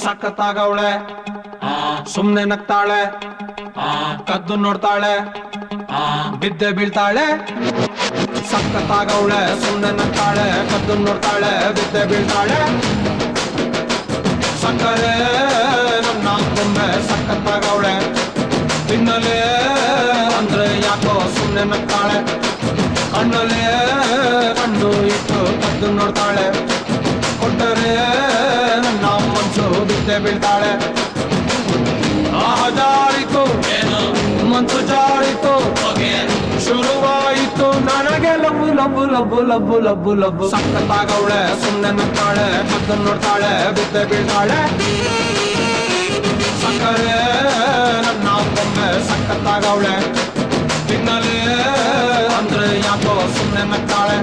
ಸಖತ್ತಾಗವಳೆ ಸುಮ್ನೆ ನಗ್ತಾಳೆ ಕದ್ದು ನೋಡ್ತಾಳೆ ಬಿದ್ದೆ ಬೀಳ್ತಾಳೆ ಸಖತ್ತಾಗವಳೆ ಸುಮ್ನೆ ನಗ್ತಾಳೆ ಕದ್ದು ನೋಡ್ತಾಳೆ ಬಿದ್ದೆ ಬೀಳ್ತಾಳೆ ಸಕ್ಕರೆ ನನ್ನ ಗೊಂಬೆ ಸಖತ್ತಾಗವಳೆ ತಿನ್ನಲೇ ಅಂದ್ರೆ ಯಾಕೋ ಸುಮ್ನೆ ನಗ್ತಾಳೆ ಕಣ್ಣಲ್ಲೇ ಕಣ್ಣು ಇಟ್ಟು ಕದ್ದು ನೋಡ್ತಾಳೆ ಕೊಟ್ಟರೆ ನನ್ನ ಮನ್ಸು ಬಿದ್ದೆ ಬೀಳ್ತಾಳೆ ಆಹ ಜಾರಿತು ಮನ್ಸು ಜಾರಿತು ಶುರುವಾಯಿತು ನನಗೆ ಲಬ್ಬು ಲಬ್ಬು ಲಬ್ಬು ಲಬ್ಬು ಲಬ್ಬು ಲಬ್ಬು ಸಖತ್ತಾಗವಳೆ ಸುಮ್ನೆ ನಗ್ತಾಳೆ ಕದ್ದು ನೋಡ್ತಾಳೆ ಬಿದ್ದೆ ಬೀಳ್ತಾಳೆ ಸಕ್ಕರೆ ನನ್ನ ಗೊಂಬೆ ಸಖತ್ತಾಗವಳೆ ತಿನ್ನಲೇ ಅಂದ್ರೆ ಯಾಕೋ ಸುಮ್ನೆ ನಗ್ತಾಳೆ